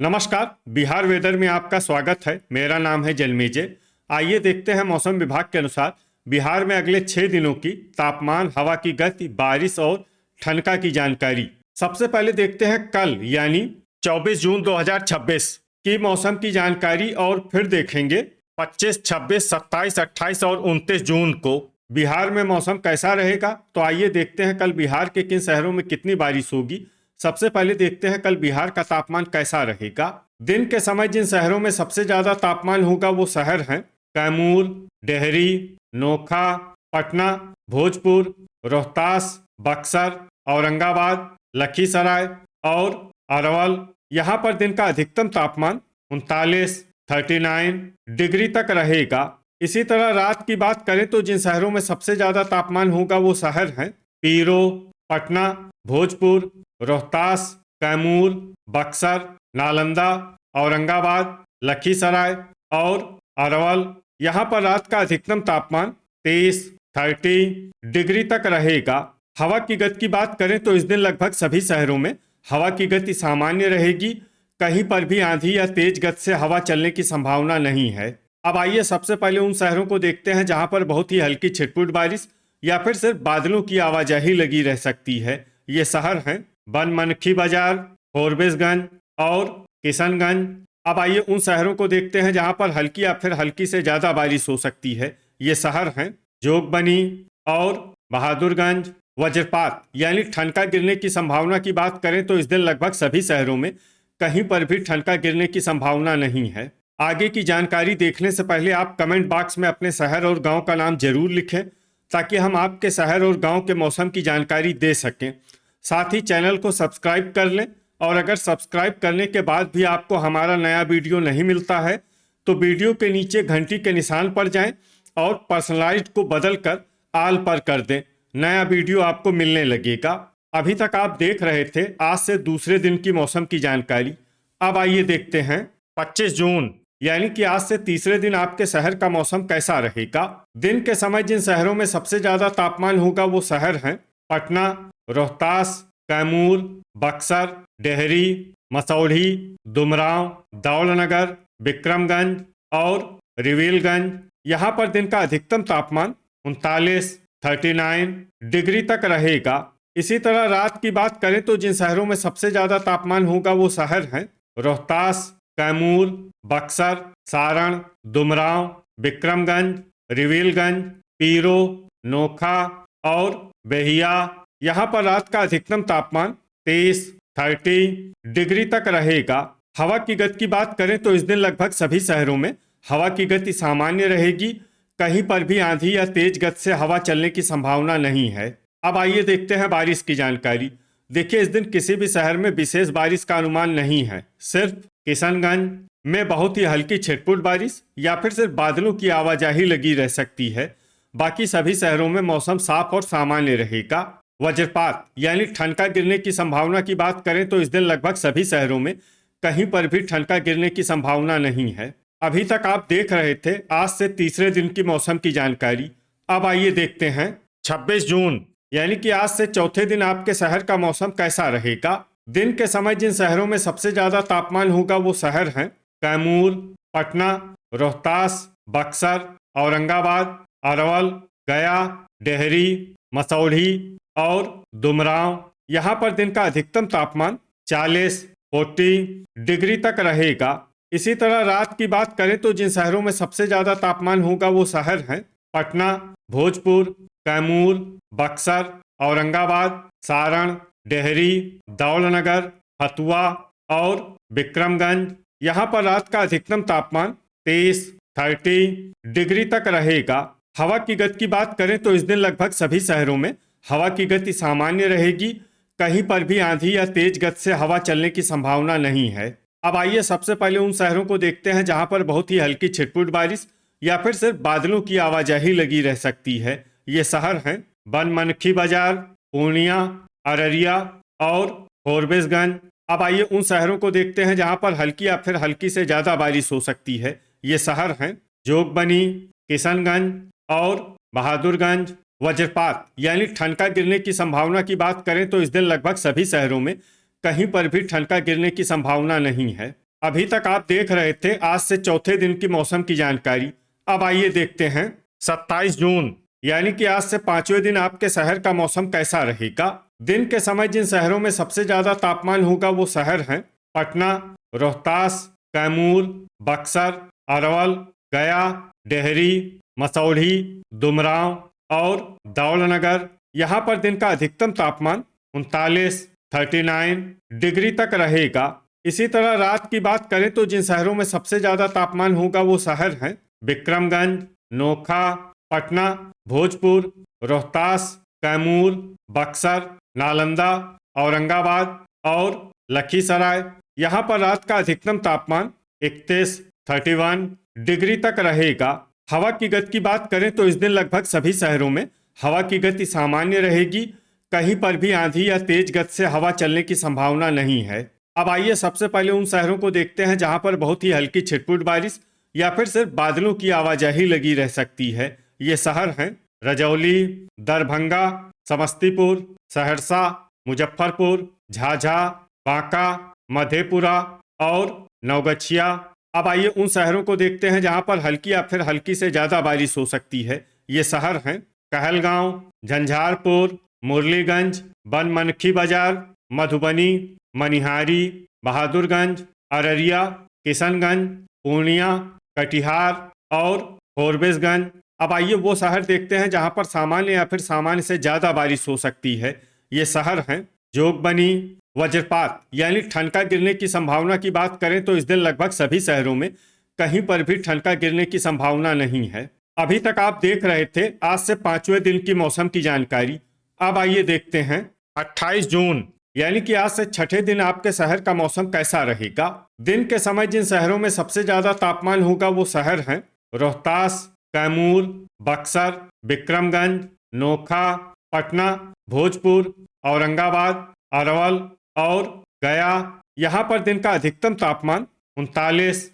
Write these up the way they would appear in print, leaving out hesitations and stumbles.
नमस्कार। बिहार वेदर में आपका स्वागत है। मेरा नाम है जन्मेजय। आइए देखते हैं मौसम विभाग के अनुसार बिहार में अगले 6 दिनों की तापमान, हवा की गति, बारिश और ठनका की जानकारी। सबसे पहले देखते हैं कल यानी 24 जून 2026 की मौसम की जानकारी और फिर देखेंगे 25, 26, 27, 28 और 29 जून को बिहार में मौसम कैसा रहेगा। तो आइए देखते हैं कल बिहार के किन शहरों में कितनी बारिश होगी। सबसे पहले देखते हैं कल बिहार का तापमान कैसा रहेगा। दिन के समय जिन शहरों में सबसे ज्यादा तापमान होगा वो शहर हैं कैमूर, डेहरी, नोखा, पटना, भोजपुर, रोहतास, बक्सर, औरंगाबाद, लखीसराय और अरवल। यहाँ पर दिन का अधिकतम तापमान 39 डिग्री तक रहेगा। इसी तरह रात की बात करें तो जिन शहरों में सबसे ज्यादा तापमान होगा वो शहर हैं पीरो, पटना, भोजपुर, रोहतास, कैमूर, बक्सर, नालंदा, औरंगाबाद, लखीसराय और अरवल। यहाँ पर रात का अधिकतम तापमान 30 डिग्री तक रहेगा। हवा की गति की बात करें तो इस दिन लगभग सभी शहरों में हवा की गति सामान्य रहेगी। कहीं पर भी आंधी या तेज गति से हवा चलने की संभावना नहीं है। अब आइए सबसे पहले उन शहरों को देखते हैं जहां पर बहुत ही हल्की छिटपुट बारिश या फिर सिर्फ बादलों की आवाजाही लगी रह सकती है। ये शहर हैं बनमनखी बाजार, फोरबिसगंज और किशनगंज। अब आइए उन शहरों को देखते हैं जहां पर हल्की या फिर हल्की से ज्यादा बारिश हो सकती है। ये शहर हैं जोगबनी और बहादुरगंज। वज्रपात यानी ठनका गिरने की संभावना की बात करें तो इस दिन लगभग सभी शहरों में कहीं पर भी ठनका गिरने की संभावना नहीं है। आगे की जानकारी देखने से पहले आप कमेंट बॉक्स में अपने शहर और गांव का नाम जरूर लिखें ताकि हम आपके शहर और गांव के मौसम की जानकारी दे सकें। साथ ही चैनल को सब्सक्राइब कर लें और अगर सब्सक्राइब करने के बाद भी आपको हमारा नया वीडियो नहीं मिलता है तो वीडियो के नीचे घंटी के निशान पर जाएं और पर्सनलाइज्ड को बदलकर आल पर कर दें। नया वीडियो आपको मिलने लगेगा। अभी तक आप देख रहे थे आज से दूसरे दिन की मौसम की जानकारी। अब आइए देखते हैं 25 जून यानी कि आज से तीसरे दिन आपके शहर का मौसम कैसा रहेगा। दिन के समय जिन शहरों में सबसे ज्यादा तापमान होगा वो शहर हैं पटना, रोहतास, कैमूर, बक्सर, डेहरी, मसौढ़ी, दुमराव, दौलनगर, विक्रमगंज और रिविलगंज। यहाँ पर दिन का अधिकतम तापमान 39 डिग्री तक रहेगा। इसी तरह रात की बात करें तो जिन शहरों में सबसे ज्यादा तापमान होगा वो शहर हैं रोहतास, कैमूर, बक्सर, सारण, दुमराव, विक्रमगंज, रिविलगंज, पीरो, नोखा और बेहिया। यहाँ पर रात का अधिकतम तापमान 30 डिग्री तक रहेगा। हवा की गति की बात करें तो इस दिन लगभग सभी शहरों में हवा की गति सामान्य रहेगी। कहीं पर भी आंधी या तेज गति से हवा चलने की संभावना नहीं है। अब आइए देखते हैं बारिश की जानकारी। देखिए इस दिन किसी भी शहर में विशेष बारिश का अनुमान नहीं है। सिर्फ किशनगंज में बहुत ही हल्की छिटपुट बारिश या फिर सिर्फ बादलों की आवाजाही लगी रह सकती है। बाकी सभी शहरों में मौसम साफ और सामान्य रहेगा। वज्रपात यानी ठनका गिरने की संभावना की बात करें तो इस दिन लगभग सभी शहरों में कहीं पर भी ठनका गिरने की संभावना नहीं है। अभी तक आप देख रहे थे आज से तीसरे दिन की मौसम की जानकारी। अब आइए देखते हैं 26 जून यानी कि आज से चौथे दिन आपके शहर का मौसम कैसा रहेगा। दिन के समय जिन शहरों में सबसे ज्यादा तापमान होगा वो शहर हैं कैमूर, पटना, रोहतास, बक्सर, औरंगाबाद, अरवल, गया, डेहरी, मसौढ़ी और दुमराव। यहाँ पर दिन का अधिकतम तापमान 40 डिग्री तक रहेगा। इसी तरह रात की बात करें तो जिन शहरों में सबसे ज्यादा तापमान होगा वो शहर हैं पटना, भोजपुर, कैमूर, बक्सर, औरंगाबाद, सारण, डेहरी, दौलनगर, फतुआ और विक्रमगंज। यहाँ पर रात का अधिकतम तापमान 30 डिग्री तक रहेगा। हवा की गति की बात करें तो इस दिन लगभग सभी शहरों में हवा की गति सामान्य रहेगी। कहीं पर भी आंधी या तेज गति से हवा चलने की संभावना नहीं है। अब आइए सबसे पहले उन शहरों को देखते हैं जहां पर बहुत ही हल्की छिटपुट बारिश या फिर सिर्फ बादलों की आवाजाही लगी रह सकती है। ये शहर हैं बनमनखी बाजार, पूर्णिया, अररिया और फोरबिसगंज। अब आइए उन शहरों को देखते हैं जहां पर हल्की या फिर हल्की से ज्यादा बारिश हो सकती है। ये शहर हैं जोगबनी, किशनगंज और बहादुरगंज। वज्रपात यानी ठनका गिरने की संभावना की बात करें तो इस दिन लगभग सभी शहरों में कहीं पर भी ठनका गिरने की संभावना नहीं है। अभी तक आप देख रहे थे आज से चौथे दिन की मौसम की जानकारी। अब आइए देखते हैं 27 जून यानी कि आज से पांचवें दिन आपके शहर का मौसम कैसा रहेगा। दिन के समय जिन शहरों में सबसे ज्यादा तापमान होगा वो शहर हैं पटना, रोहतास, कैमूर, बक्सर, अरवल, गया, डेहरी, मसौढ़ी, डुमरांव और दौलनगर। यहाँ पर दिन का अधिकतम तापमान 39 डिग्री तक रहेगा। इसी तरह रात की बात करें तो जिन शहरों में सबसे ज्यादा तापमान होगा वो शहर हैं विक्रमगंज, नोखा, पटना, भोजपुर, रोहतास, कैमूर, बक्सर, नालंदा, औरंगाबाद और लखीसराय। यहाँ पर रात का अधिकतम तापमान 31 डिग्री तक रहेगा। हवा की गति की बात करें तो इस दिन लगभग सभी शहरों में हवा की गति सामान्य रहेगी। कहीं पर भी आंधी या तेज गति से हवा चलने की संभावना नहीं है। अब आइए सबसे पहले उन शहरों को देखते हैं जहां पर बहुत ही हल्की छिटपुट बारिश या फिर सिर्फ बादलों की आवाजाही लगी रह सकती है। ये शहर हैं रजौली, दरभंगा, समस्तीपुर, सहरसा, मुजफ्फरपुर, झाझा, बांका, मधेपुरा और नवगछिया। अब आइए उन शहरों को देखते हैं जहां पर हल्की या फिर हल्की से ज्यादा बारिश हो सकती है। ये शहर हैं कहलगांव, झंझारपुर, मुरलीगंज, बनमनखी बाजार, मधुबनी, मनिहारी, बहादुरगंज, अररिया, किशनगंज, पूर्णिया, कटिहार और फोरबिसगंज। अब आइए वो शहर देखते हैं जहां पर सामान्य या फिर सामान्य से ज्यादा बारिश हो सकती है। ये शहर हैं जोगबनी। वज्रपात यानी ठनका गिरने की संभावना की बात करें तो इस दिन लगभग सभी शहरों में कहीं पर भी ठनका गिरने की संभावना नहीं है। अभी तक आप देख रहे थे आज से पांचवें दिन की मौसम की जानकारी। अब आइए देखते हैं 28 जून यानी कि आज से छठे दिन आपके शहर का मौसम कैसा रहेगा। दिन के समय जिन शहरों में सबसे ज्यादा तापमान होगा वो शहर हैं रोहतास, कैमूर, बक्सर, विक्रमगंज, नोखा, पटना, भोजपुर, औरंगाबाद, अरवल और गया। यहाँ पर दिन का अधिकतम तापमान 39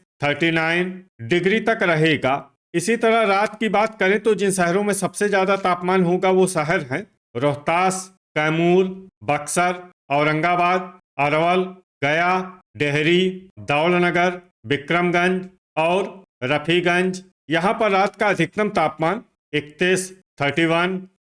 डिग्री तक रहेगा। इसी तरह रात की बात करें तो जिन शहरों में सबसे ज्यादा तापमान होगा वो शहर हैं रोहतास, कैमूर, बक्सर, औरंगाबाद, अरवल, गया, डेहरी, दौलनगर, विक्रमगंज और रफीगंज। यहाँ पर रात का अधिकतम तापमान 31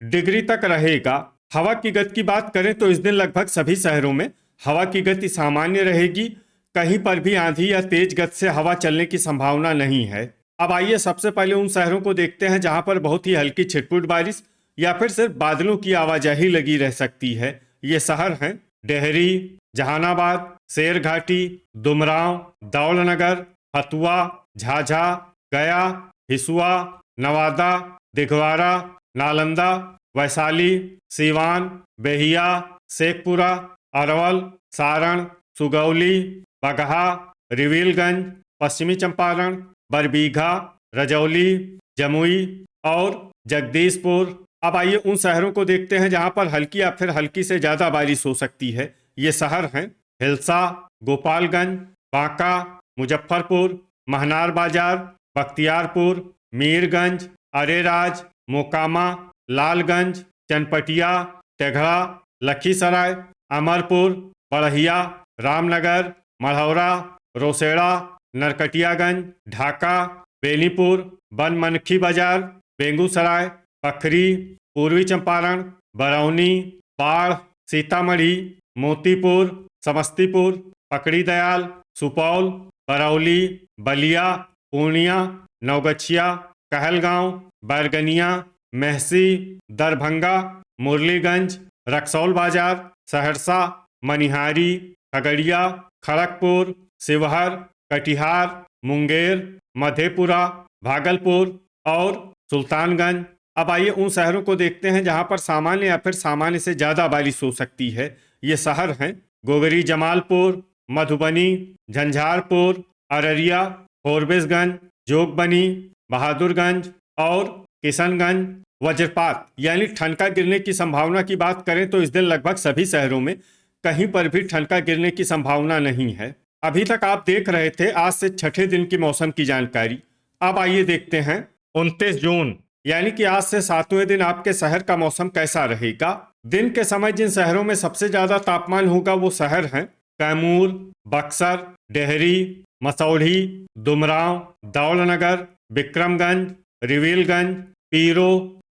डिग्री तक रहेगा। हवा की गति की बात करें तो इस दिन लगभग सभी शहरों में हवा की गति सामान्य रहेगी। कहीं पर भी आंधी या तेज गति से हवा चलने की संभावना नहीं है। अब आइए सबसे पहले उन शहरों को देखते हैं जहां पर बहुत ही हल्की छिटपुट बारिश या फिर सिर्फ बादलों की आवाजाही लगी रह सकती है। ये शहर हैं डेहरी, जहानाबाद, शेरघाटी, डुमरांव, दौलनगर, हथुआ, झाझा, गया, हिसुआ, नवादा, दिघवारा, नालंदा, वैशाली, सीवान, बेहिया, शेखपुरा, अरवल, सारण, सुगौली, बगहा, रिविलगंज, पश्चिमी चंपारण, बरबीघा, रजौली, जमुई और जगदीशपुर। अब आइए उन शहरों को देखते हैं जहां पर हल्की या फिर हल्की से ज्यादा बारिश हो सकती है। ये शहर हैं हिलसा, गोपालगंज, बांका, मुजफ्फरपुर, महनार बाजार, बख्तियारपुर, मीरगंज, अरेराज, मोकामा, लालगंज, चनपटिया, तेघड़ा, लखीसराय, अमरपुर, बड़हिया, रामनगर, मढ़ौरा, रोसेड़ा, नरकटियागंज, ढाका, बेनीपुर, बनमनखी बाजार, बेगूसराय, पखरी, पूर्वी चंपारण, बरौनी, बाढ़, सीतामढ़ी, मोतीपुर, समस्तीपुर, पकड़ी दयाल, सुपौल, बरौली, बलिया, पूर्णिया, नवगछिया, कहलगांव, बैरगनिया, मेहसी, दरभंगा, मुरलीगंज, रक्सौल बाजार, सहरसा, मनिहारी, खगड़िया, खड़गपुर, शिवहर, कटिहार, मुंगेर, मधेपुरा, भागलपुर और सुल्तानगंज। अब आइए उन शहरों को देखते हैं जहां पर सामान्य या फिर सामान्य से ज्यादा बारिश हो सकती है। ये शहर हैं गोगरी, जमालपुर, मधुबनी, झंझारपुर, अररिया, फोरबिसगंज, जोगबनी, बहादुरगंज और किशनगंज। वज्रपात यानी ठनका गिरने की संभावना की बात करें तो इस दिन लगभग सभी शहरों में कहीं पर भी ठनका गिरने की संभावना नहीं है। अभी तक आप देख रहे थे आज से छठे दिन की मौसम की जानकारी। अब आइए देखते हैं 29 जून यानी कि आज से सातवें दिन आपके शहर का मौसम कैसा रहेगा। दिन के समय जिन शहरों में सबसे ज्यादा तापमान होगा वो शहर हैं कैमूर, बक्सर, डेहरी, मसौढ़ी, दुमराव, दौलनगर, विक्रमगंज, रिविलगंज, पीरो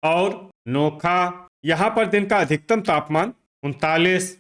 और नोखा। यहाँ पर दिन का अधिकतम तापमान 39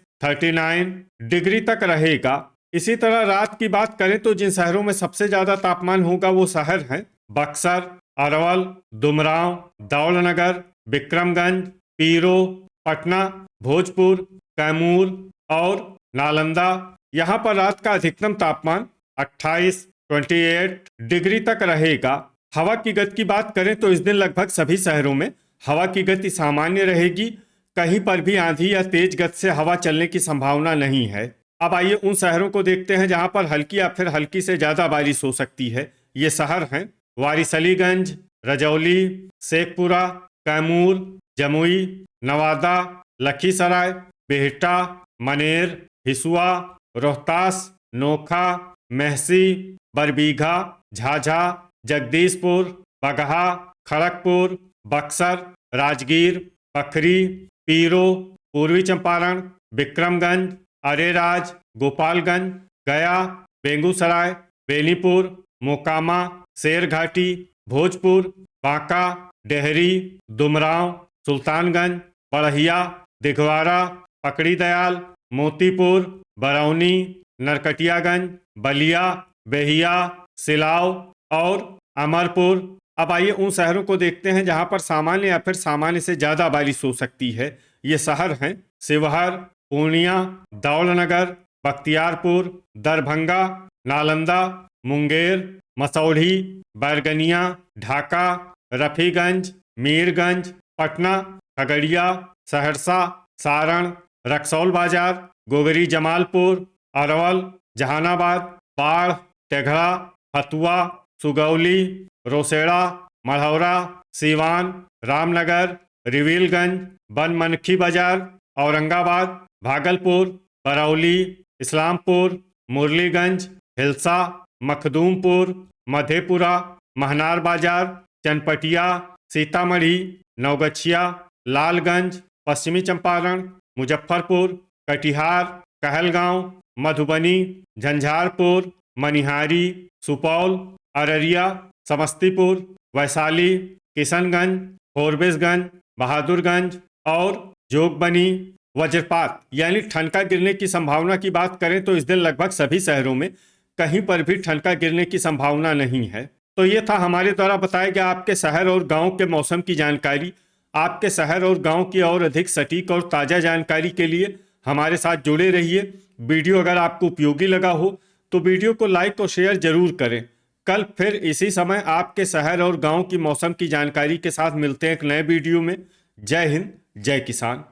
डिग्री तक रहेगा। इसी तरह रात की बात करें तो जिन शहरों में सबसे ज्यादा तापमान होगा वो शहर हैं बक्सर, अरवल, दुमराव, दौलनगर, विक्रमगंज, पीरो, पटना, भोजपुर, कैमूर और नालंदा। यहाँ पर रात का अधिकतम तापमान 28 डिग्री तक रहेगा। हवा की गति की बात करें तो इस दिन लगभग सभी शहरों में हवा की गति सामान्य रहेगी। कहीं पर भी आंधी या तेज गति से हवा चलने की संभावना नहीं है। अब आइए उन शहरों को देखते हैं जहां पर हल्की या फिर हल्की से ज्यादा बारिश हो सकती है। ये शहर हैं वारिसलीगंज, रजौली, शेखपुरा, कैमूर, जमुई, नवादा, लखीसराय, बिहटा, मनेर, हिसुआ, रोहतास, नोखा, मेहसी, बरबीघा, झाझा, जगदीशपुर, बगहा, खड़गपुर, बक्सर, राजगीर, पखरी, पीरो, पूर्वी चंपारण, विक्रमगंज, अरेराज, गोपालगंज, गया, बेगूसराय, बेनीपुर, मोकामा, शेरघाटी, भोजपुर, बांका, डेहरी, दुमराव, सुल्तानगंज, बड़हिया, दिघवाड़ा, पकड़ी दयाल, मोतीपुर, बरौनी, नरकटियागंज, बलिया, बेहिया, सिलाव और अमरपुर। अब आइए उन शहरों को देखते हैं जहां पर सामान्य या फिर सामान्य से ज्यादा बारिश हो सकती है। ये शहर हैं शिवहर, पूर्णिया, दौलनगर, बख्तियारपुर, दरभंगा, नालंदा, मुंगेर, मसौढ़ी, बैरगनिया, ढाका, रफीगंज, मीरगंज, पटना, खगड़िया, सहरसा, सारण, रक्सौल बाजार, गोगरी जमालपुर, अरवल, जहानाबाद, बाढ़, तेघड़ा, फतुआ, सुगौली, रोसेड़ा, मढ़ौरा, सीवान, रामनगर, रिविलगंज, बनमनखी बाजार, औरंगाबाद, भागलपुर, बरौली, इस्लामपुर, मुरलीगंज, हिलसा, मखदूमपुर, मधेपुरा, महनार बाजार, चनपटिया, सीतामढ़ी, नवगछिया, लालगंज, पश्चिमी चंपारण, मुजफ्फरपुर, कटिहार, कहलगांव, मधुबनी, झंझारपुर, मनिहारी, सुपौल, अररिया, समस्तीपुर, वैशाली, किशनगंज, फोरबिसगंज, बहादुरगंज और जोगबनी। वज्रपात यानी ठनका गिरने की संभावना की बात करें तो इस दिन लगभग सभी शहरों में कहीं पर भी ठनका गिरने की संभावना नहीं है। तो ये था हमारे द्वारा बताया गया आपके शहर और गांव के मौसम की जानकारी। आपके शहर और गांव की और अधिक सटीक और ताज़ा जानकारी के लिए हमारे साथ जुड़े रहिए। वीडियो अगर आपको उपयोगी लगा हो तो वीडियो को लाइक और शेयर जरूर करें। कल फिर इसी समय आपके शहर और गांव की मौसम की जानकारी के साथ मिलते हैं एक नए वीडियो में। जय हिंद, जय किसान।